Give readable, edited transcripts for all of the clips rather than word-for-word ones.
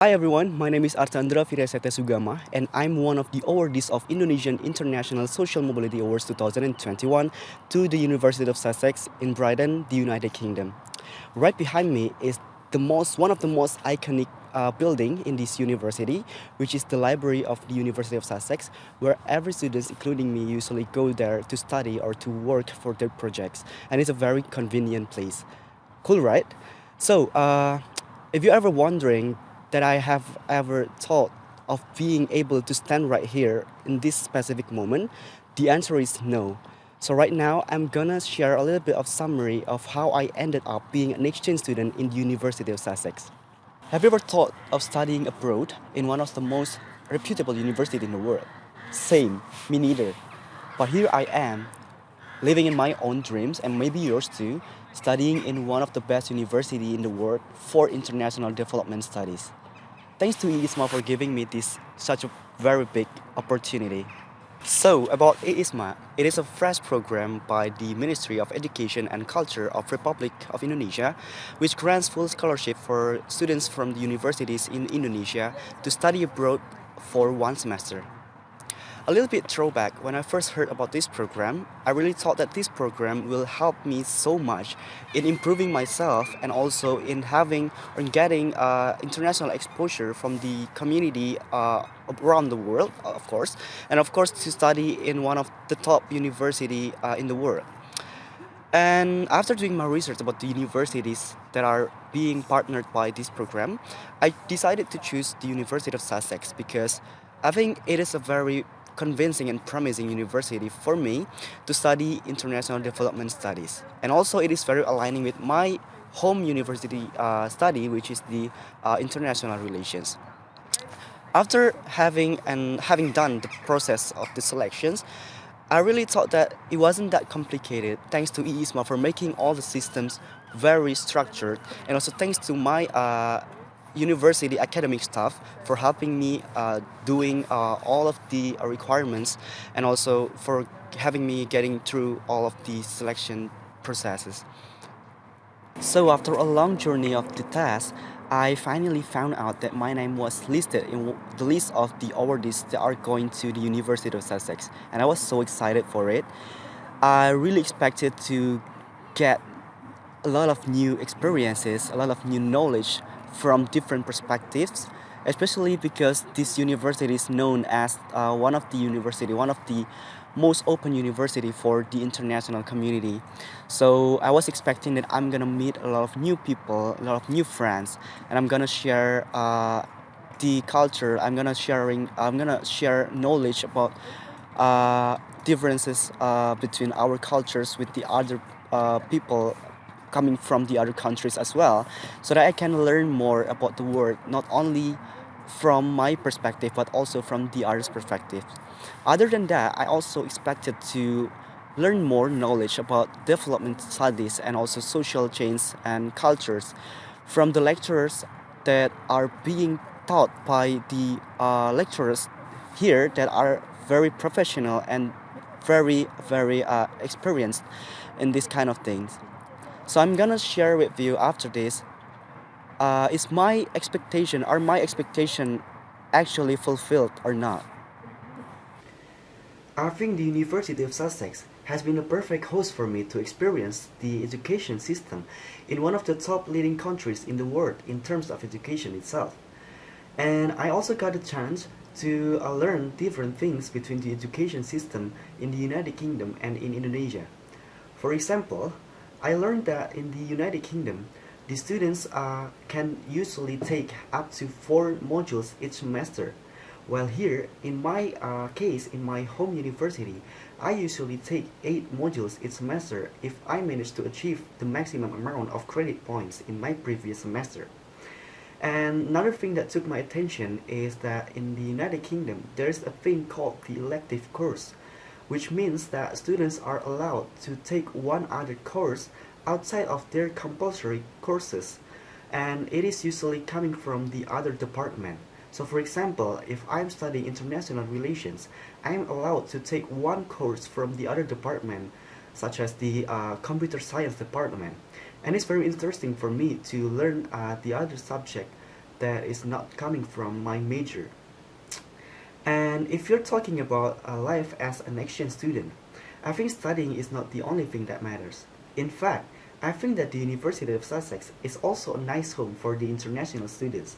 Hi everyone, my name is Archandra Firesete Sugama and I'm one of the awardees of Indonesian International Social Mobility Awards 2021 to the University of Sussex in Brighton, the United Kingdom. Right behind me is one of the most iconic building in this university, which is the library of the University of Sussex, where every student, including me, usually go there to study or to work for their projects, and it's a very convenient place. Cool, right? So, if you're ever wondering that I have ever thought of being able to stand right here in this specific moment, the answer is no. So right now, I'm gonna share a little bit of summary of how I ended up being an exchange student in the University of Sussex. Have you ever thought of studying abroad in one of the most reputable universities in the world? Same, me neither. But here I am, living in my own dreams and maybe yours too, studying in one of the best universities in the world for international development studies. Thanks to IISMA for giving me this such a very big opportunity. So, about IISMA, it is a fresh program by the Ministry of Education and Culture of Republic of Indonesia, which grants full scholarship for students from the universities in Indonesia to study abroad for one semester. A little bit throwback, when I first heard about this program, I really thought that this program will help me so much in improving myself and also in having or in getting international exposure from the community around the world, of course, and of course to study in one of the top university in the world. And after doing my research about the universities that are being partnered by this program, I decided to choose the University of Sussex because I think it is a very convincing and promising university for me to study international development studies. And also it is very aligning with my home university study, which is the international relations. After having done the process of the selections, I really thought that it wasn't that complicated thanks to IISMA for making all the systems very structured, and also thanks to my university academic staff for helping me doing all of the requirements, and also for having me getting through all of the selection processes. So after a long journey of the test, I finally found out that my name was listed in the list of the awardees that are going to the University of Sussex, and I was so excited for it. I really expected to get a lot of new experiences, a lot of new knowledge from different perspectives, especially because this university is known as one of the most open university for the international community. So I was expecting that I'm gonna meet a lot of new people, a lot of new friends, and I'm gonna share the culture. I'm gonna share knowledge about differences between our cultures with the other people coming from the other countries as well, so that I can learn more about the world, not only from my perspective but also from the other's perspective. Other than that, I also expected to learn more knowledge about development studies and also social change and cultures from the lecturers that are being taught by the lecturers here that are very professional and very experienced in this kind of things. So I'm gonna share with you after this. Is my expectation Are my expectation actually fulfilled or not? I think the University of Sussex has been a perfect host for me to experience the education system in one of the top leading countries in the world in terms of education itself. And I also got a chance to learn different things between the education system in the United Kingdom and in Indonesia. For example, I learned that in the United Kingdom, the students can usually take up to 4 modules each semester, while here, in my case, in my home university, I usually take 8 modules each semester if I manage to achieve the maximum amount of credit points in my previous semester. And another thing that took my attention is that in the United Kingdom, there's a thing called the elective course, which means that students are allowed to take one other course outside of their compulsory courses, and it is usually coming from the other department. So for example, if I'm studying international relations, I am allowed to take one course from the other department, such as the computer science department. And it's very interesting for me to learn the other subject that is not coming from my major. And if you're talking about life as an exchange student, I think studying is not the only thing that matters. In fact, I think that the University of Sussex is also a nice home for the international students.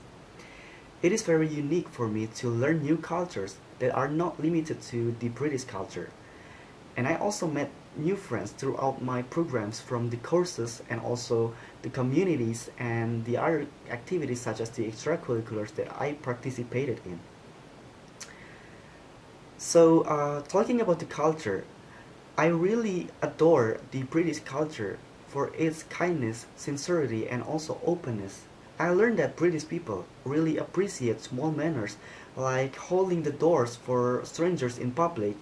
It is very unique for me to learn new cultures that are not limited to the British culture. And I also met new friends throughout my programs from the courses and also the communities and the other activities such as the extracurriculars that I participated in. So, talking about the culture, I really adore the British culture for its kindness, sincerity, and also openness. I learned that British people really appreciate small manners like holding the doors for strangers in public,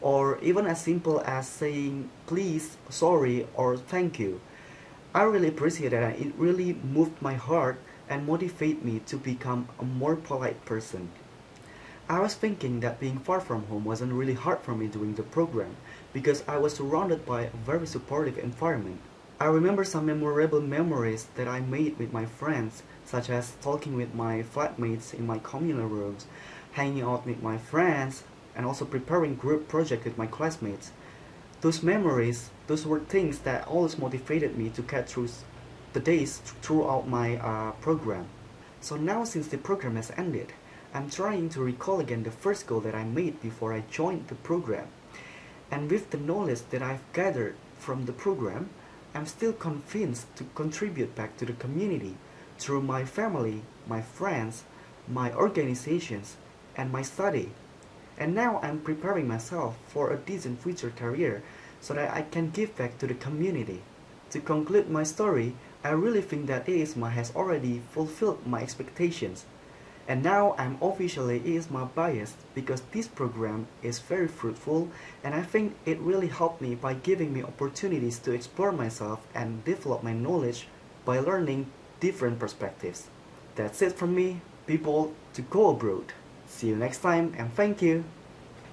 or even as simple as saying please, sorry, or thank you. I really appreciate that, and it really moved my heart and motivated me to become a more polite person. I was thinking that being far from home wasn't really hard for me during the program because I was surrounded by a very supportive environment. I remember some memorable memories that I made with my friends, such as talking with my flatmates in my communal rooms, hanging out with my friends, and also preparing group projects with my classmates. Those memories, those were things that always motivated me to get through the days throughout my program. So now since the program has ended, I'm trying to recall again the first goal that I made before I joined the program. And with the knowledge that I've gathered from the program, I'm still convinced to contribute back to the community through my family, my friends, my organizations, and my study. And now I'm preparing myself for a decent future career so that I can give back to the community. To conclude my story, I really think that IISMA has already fulfilled my expectations. And now I'm officially IISMA biased because this program is very fruitful, and I think it really helped me by giving me opportunities to explore myself and develop my knowledge by learning different perspectives. That's it from me, people, to go abroad. See you next time, and thank you!